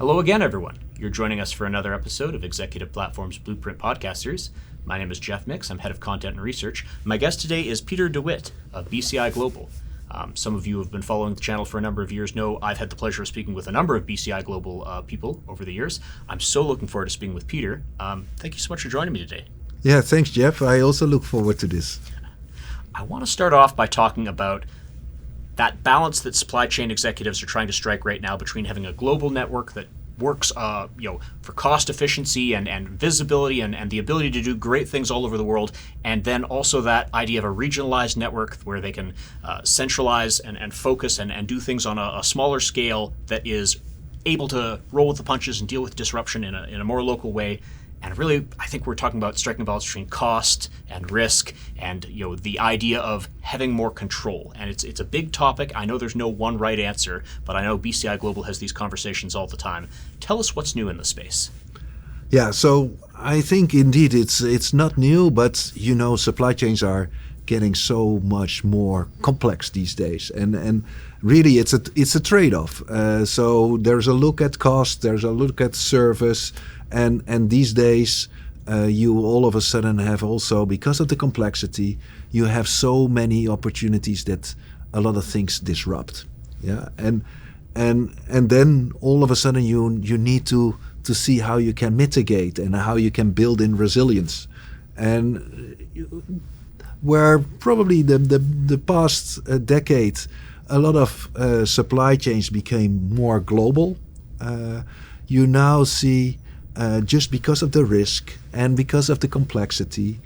Hello again, everyone. You're joining us for another episode of Executive Platform's Blueprint podcast series. My name is Jeff Mix. I'm head of content and research. My guest today is Pieter DeWitt of BCI Global. Some of you who have been following the channel for a number of years know I've had the pleasure of speaking with a number of BCI Global people over the years. I'm so looking forward to speaking with Pieter. Thank you so much for joining me today. Yeah, thanks, Jeff. I also look forward to this. I want to start off by talking about that balance that supply chain executives are trying to strike right now between having a global network that works for cost efficiency and visibility and the ability to do great things all over the world, and then also that idea of a regionalized network where they can centralize and focus and do things on a smaller scale that is able to roll with the punches and deal with disruption in a more local way. And really, I think we're talking about striking a balance between cost and risk and the idea of having more control. And it's a big topic. I know there's no one right answer, but I know BCI Global has these conversations all the time. Tell us what's new in the space. Yeah, so I think indeed it's not new, but supply chains are getting so much more complex these days, and really it's a trade-off. So there's a look at cost, there's a look at service. And these days, you all of a sudden have also, because of the complexity, you have so many opportunities that a lot of things disrupt. Yeah, and then all of a sudden you need to see how you can mitigate and how you can build in resilience. And where probably the past decade, a lot of supply chains became more global. You now see. Just because of the risk and because of the complexity,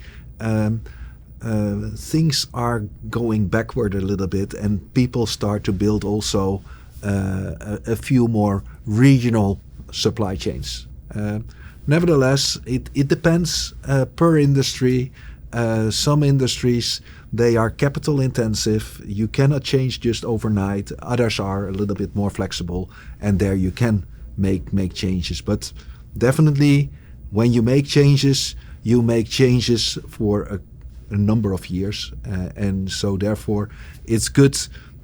things are going backward a little bit, and people start to build also a few more regional supply chains. Nevertheless, it depends per industry. Some industries, they are capital intensive. You cannot change just overnight. Others are a little bit more flexible, and there you can make changes. But definitely, when you make changes for a number of years. And so therefore, it's good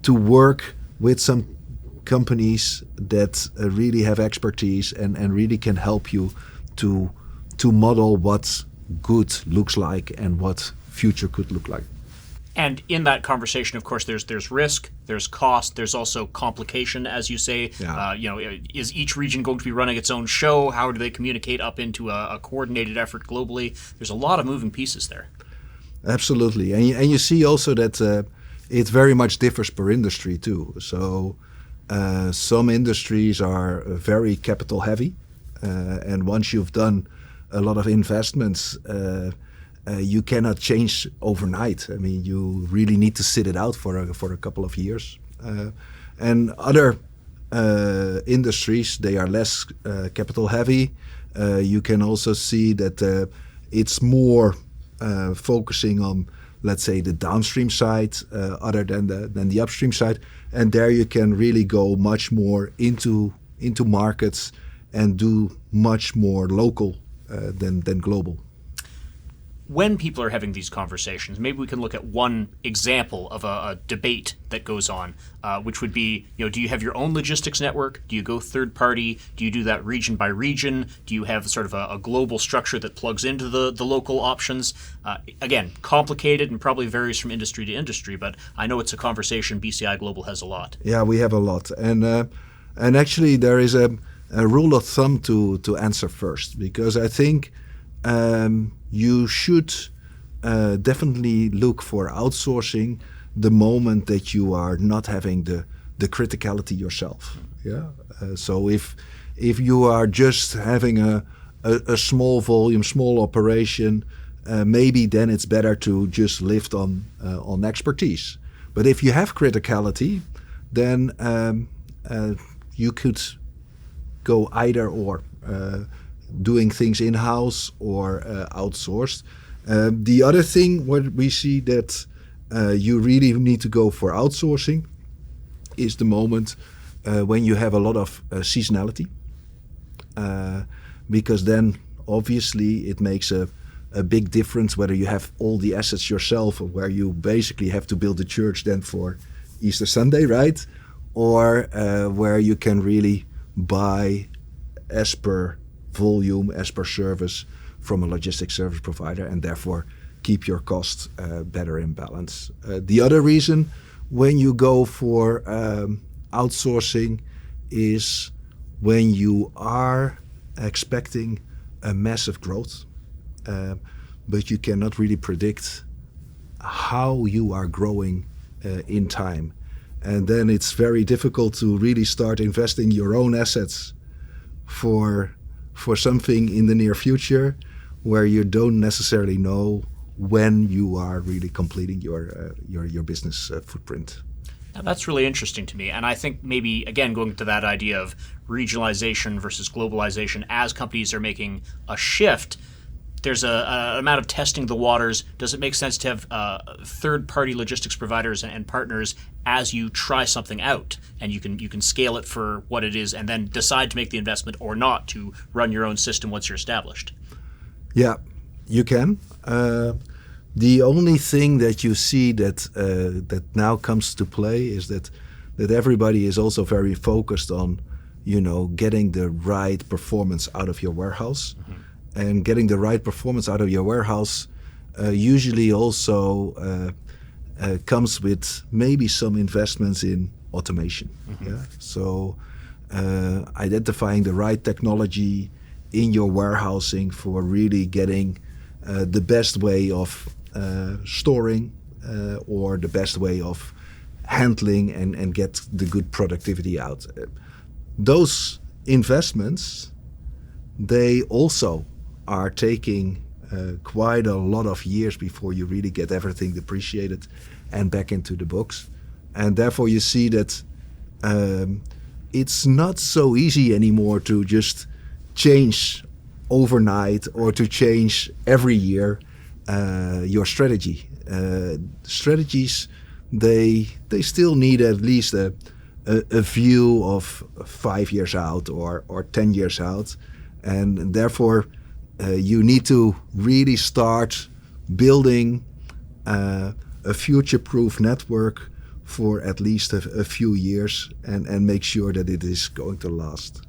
to work with some companies that really have expertise and really can help you to model what good looks like and what future could look like. And in that conversation, of course, there's risk, there's cost, there's also complication, as you say. Yeah. Is each region going to be running its own show? How do they communicate up into a coordinated effort globally? There's a lot of moving pieces there. Absolutely. And you see also that it very much differs per industry too. So some industries are very capital heavy. And once you've done a lot of investments, you cannot change overnight. I mean, you really need to sit it out for a couple of years. And other industries, they are less capital heavy. You can also see that it's more focusing on, let's say, the downstream side other than the upstream side. And there you can really go much more into markets and do much more local than global. When people are having these conversations, maybe we can look at one example of a debate that goes on, which would be, do you have your own logistics network? Do you go third party? Do you do that region by region? Do you have sort of a global structure that plugs into the local options? Again, complicated and probably varies from industry to industry, but I know it's a conversation BCI Global has a lot. Yeah, we have a lot. And actually there is a rule of thumb to answer first, because I think you should definitely look for outsourcing the moment that you are not having the criticality yourself. Yeah. So if you are just having a small volume, small operation, maybe then it's better to just lift on expertise. But if you have criticality, then you could go either or. Doing things in-house or outsourced. The other thing what we see that you really need to go for outsourcing is the moment when you have a lot of seasonality. Because then obviously it makes a big difference whether you have all the assets yourself or where you basically have to build a church then for Easter Sunday, right? Or where you can really buy as per volume, as per service from a logistics service provider, and therefore keep your costs better in balance. The other reason when you go for outsourcing is when you are expecting a massive growth, but you cannot really predict how you are growing in time. And then it's very difficult to really start investing your own assets for something in the near future where you don't necessarily know when you are really completing your business footprint. Now, that's really interesting to me. And I think maybe, again, going to that idea of regionalization versus globalization, as companies are making a shift, there's a amount of testing the waters. Does it make sense to have third-party logistics providers and partners as you try something out, and you can scale it for what it is, and then decide to make the investment or not to run your own system once you're established? Yeah, you can. The only thing that you see that now comes to play is that everybody is also very focused on, getting the right performance out of your warehouse. Mm-hmm. And getting the right performance out of your warehouse usually also comes with maybe some investments in automation. Mm-hmm. Yeah? So identifying the right technology in your warehousing for really getting the best way of storing or the best way of handling and get the good productivity out. Those investments, they also are taking quite a lot of years before you really get everything depreciated and back into the books. And therefore you see that it's not so easy anymore to just change overnight or to change every year your strategy. Strategies, they still need at least a view of 5 years out or 10 years out. And therefore you need to really start building a future-proof network for at least a few years and make sure that it is going to last.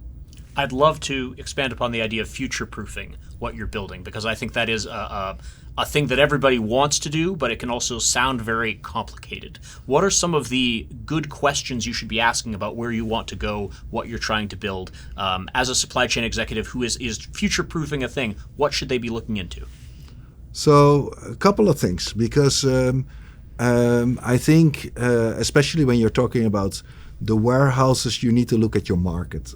I'd love to expand upon the idea of future-proofing what you're building, because I think that is a thing that everybody wants to do, but it can also sound very complicated. What are some of the good questions you should be asking about where you want to go, what you're trying to build? As a supply chain executive who is future-proofing a thing, what should they be looking into? So a couple of things, because I think especially when you're talking about the warehouses, you need to look at your market.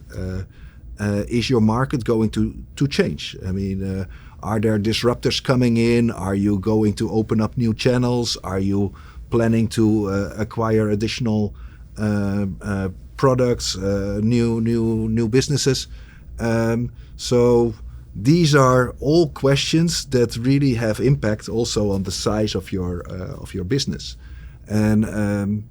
Is your market going to change? I mean, are there disruptors coming in? Are you going to open up new channels? Are you planning to acquire additional products, new businesses? So these are all questions that really have impact also on the size of your business, and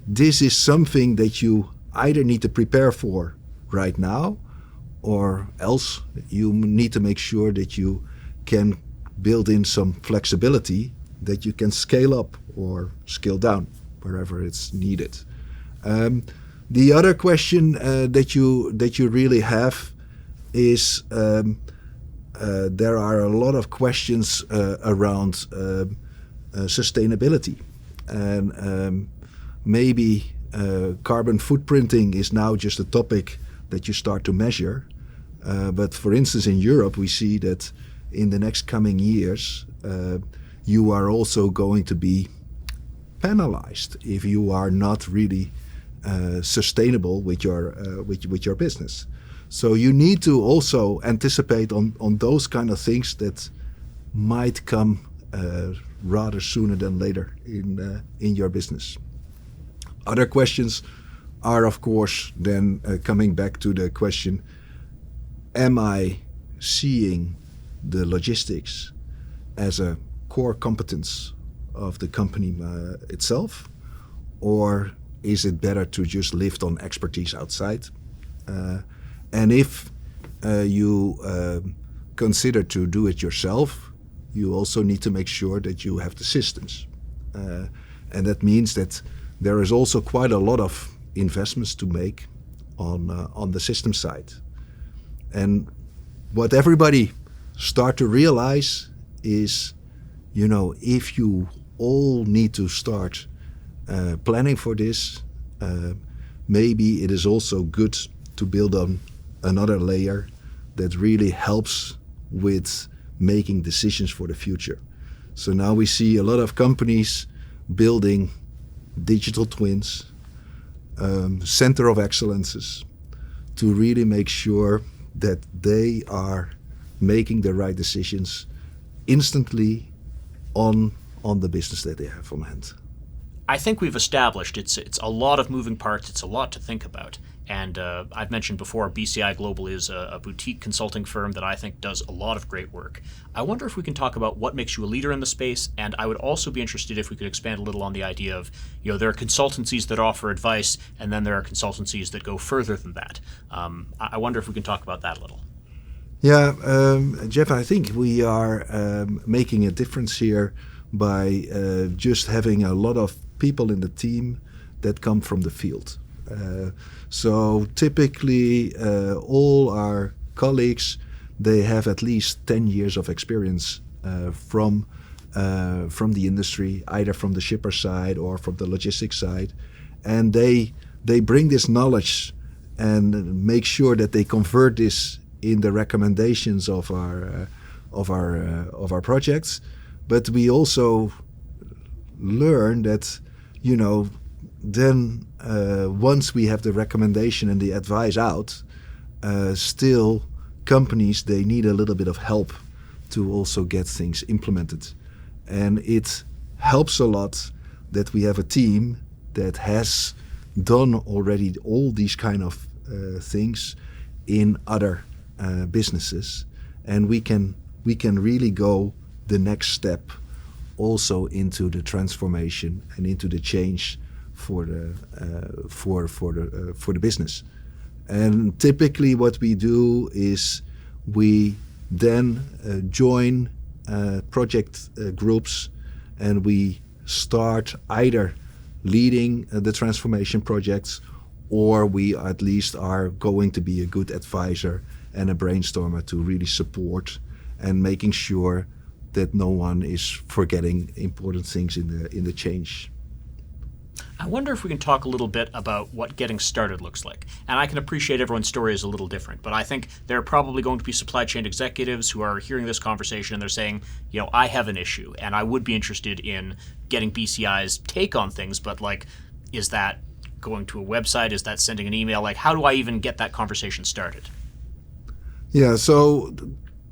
this is something that you either need to prepare for right now, or else you need to make sure that you can build in some flexibility that you can scale up or scale down wherever it's needed. The other question that you really have is there are a lot of questions around sustainability, and maybe carbon footprinting is now just a topic that you start to measure. But for instance, in Europe, we see that in the next coming years, you are also going to be penalized if you are not really sustainable with your business. So you need to also anticipate on those kind of things that might come rather sooner than later in your business. Other questions are, of course, then coming back to the question, am I seeing the logistics as a core competence of the company itself, or is it better to just lift on expertise outside? And if you consider to do it yourself, you also need to make sure that you have the systems. And that means that there is also quite a lot of investments to make on the system side. And what everybody start to realize is, if you all need to start planning for this, maybe it is also good to build on another layer that really helps with making decisions for the future. So now we see a lot of companies building digital twins, center of excellences, to really make sure that they are making the right decisions instantly on the business that they have on hand. I think we've established it's a lot of moving parts. It's a lot to think about. And I've mentioned before, BCI Global is a boutique consulting firm that I think does a lot of great work. I wonder if we can talk about what makes you a leader in the space, and I would also be interested if we could expand a little on the idea of, there are consultancies that offer advice, and then there are consultancies that go further than that. I wonder if we can talk about that a little. Yeah, Jeff, I think we are making a difference here by just having a lot of people in the team that come from the field. So typically all our colleagues, they have at least 10 years of experience from the industry, either from the shipper side or from the logistics side. And they bring this knowledge and make sure that they convert this in the recommendations of our projects. But we also learn that, then once we have the recommendation and the advice out, still companies, they need a little bit of help to also get things implemented. And it helps a lot that we have a team that has done already all these kind of things in other businesses, and we can really go the next step also into the transformation and into the change for the business. And typically what we do is we then join project groups, and we start either leading the transformation projects, or we at least are going to be a good advisor and a brainstormer to really support and making sure that no one is forgetting important things in the change. I wonder if we can talk a little bit about what getting started looks like. And I can appreciate everyone's story is a little different, but I think there are probably going to be supply chain executives who are hearing this conversation and they're saying, I have an issue and I would be interested in getting BCI's take on things, but is that going to a website? Is that sending an email? How do I even get that conversation started? Yeah, so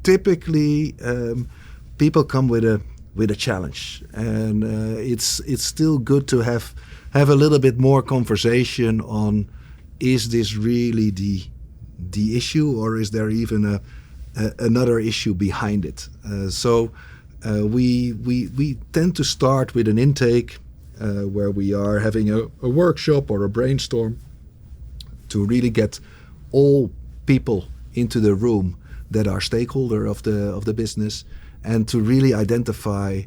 typically people come with a challenge, and it's still good to have a little bit more conversation on, is this really the issue, or is there even another issue behind it? So we tend to start with an intake where we are having a workshop or a brainstorm to really get all people into the room that are stakeholder of the business, and to really identify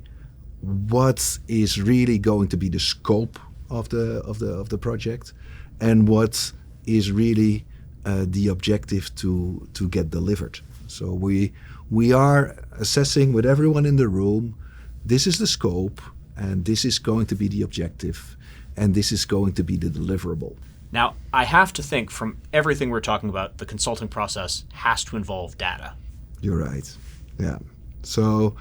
what is really going to be the scope of the project, and what is really the objective to get delivered. So we are assessing with everyone in the room, this is the scope, and this is going to be the objective, and this is going to be the deliverable. Now, I have to think from everything we're talking about, the consulting process has to involve data. You're right. Yeah. So,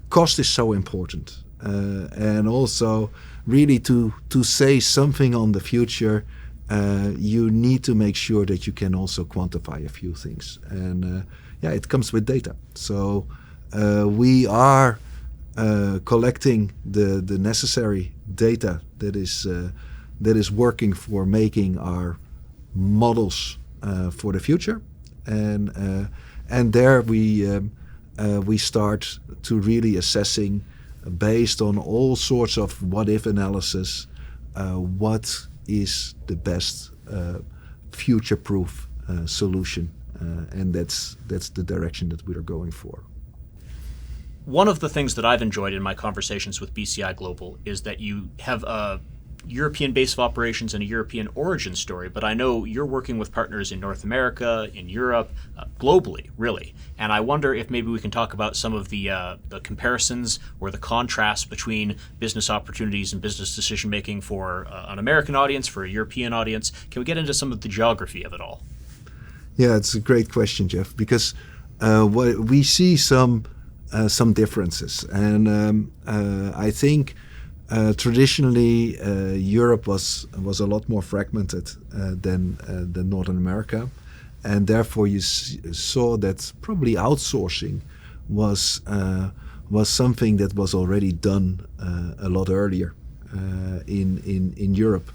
cost is so important. And also really to say something on the future, you need to make sure that you can also quantify a few things. And it comes with data. So we are collecting the necessary data that is working for making our models for the future, and there we start to really assessing, based on all sorts of what-if analysis, what is the best future-proof solution, and that's the direction that we are going for. One of the things that I've enjoyed in my conversations with BCI Global is that you have a European base of operations and a European origin story, but I know you're working with partners in North America, in Europe, globally, really. And I wonder if maybe we can talk about some of the comparisons or the contrasts between business opportunities and business decision making for an American audience, for a European audience. Can we get into some of the geography of it all? Yeah, it's a great question, Jeff, because we see some differences, and I think traditionally Europe was a lot more fragmented than Northern America, and therefore you saw that probably outsourcing was something that was already done a lot earlier in Europe.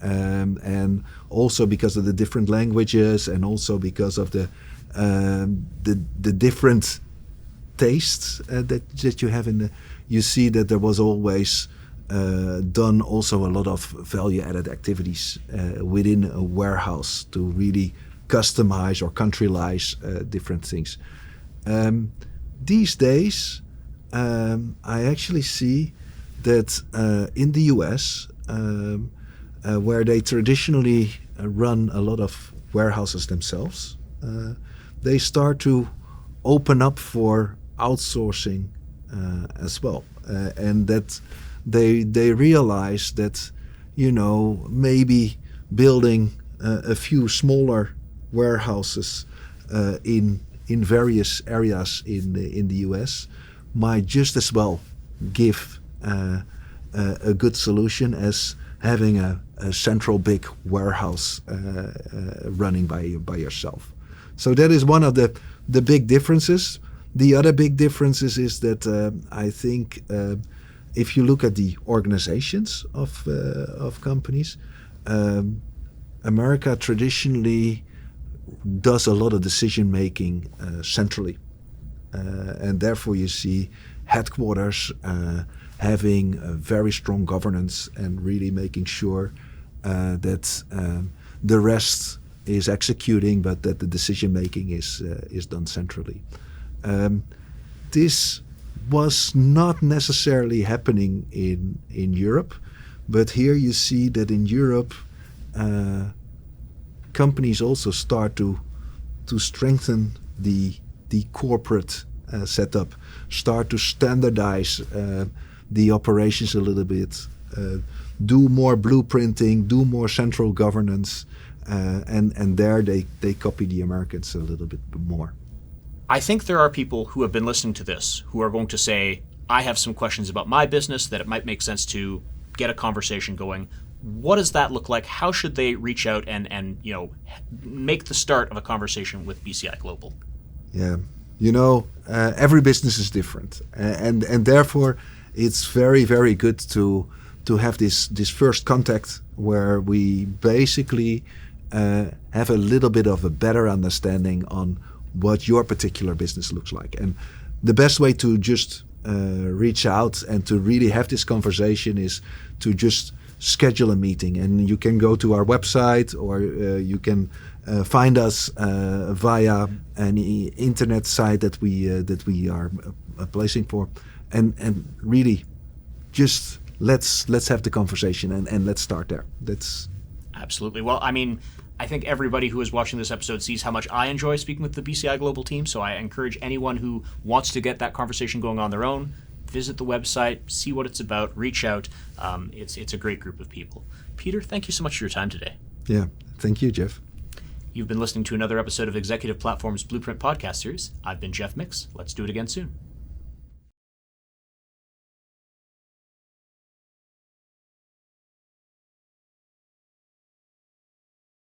And also because of the different languages, and also because of the different tastes that you have you see that there was always done also a lot of value-added activities within a warehouse to really customize or countrylize different things. These days, I actually see that in the US, where they traditionally run a lot of warehouses themselves, they start to open up for outsourcing as well, and that they realize that, maybe building a few smaller warehouses in various areas in the US might just as well give a good solution as having a central big warehouse running by yourself. So that is one of the big differences. The other big differences is that I think if you look at the organizations of companies, America traditionally does a lot of decision making centrally, and therefore you see headquarters having a very strong governance and really making sure that the rest is executing, but that the decision making is done centrally. This was not necessarily happening in Europe, but here you see that in Europe, companies also start to strengthen the corporate setup, start to standardize the operations a little bit, do more blueprinting, do more central governance, and there they copy the Americans a little bit more. I think there are people who have been listening to this who are going to say, I have some questions about my business that it might make sense to get a conversation going. What does that look like? How should they reach out and make the start of a conversation with BCI Global? Yeah, every business is different, and therefore it's very, very good to have this first contact where we basically have a little bit of a better understanding on what your particular business looks like. And the best way to just reach out and to really have this conversation is to just schedule a meeting. And you can go to our website, or you can find us via an internet site that we are placing for, and really just let's have the conversation and let's start there. That's absolutely. Well, I think everybody who is watching this episode sees how much I enjoy speaking with the BCI Global team, so I encourage anyone who wants to get that conversation going on their own, visit the website, see what it's about, reach out. It's a great group of people. Pieter, thank you so much for your time today. Yeah, thank you, Jeff. You've been listening to another episode of Executive Platform's Blueprint podcast series. I've been Jeff Mix. Let's do it again soon.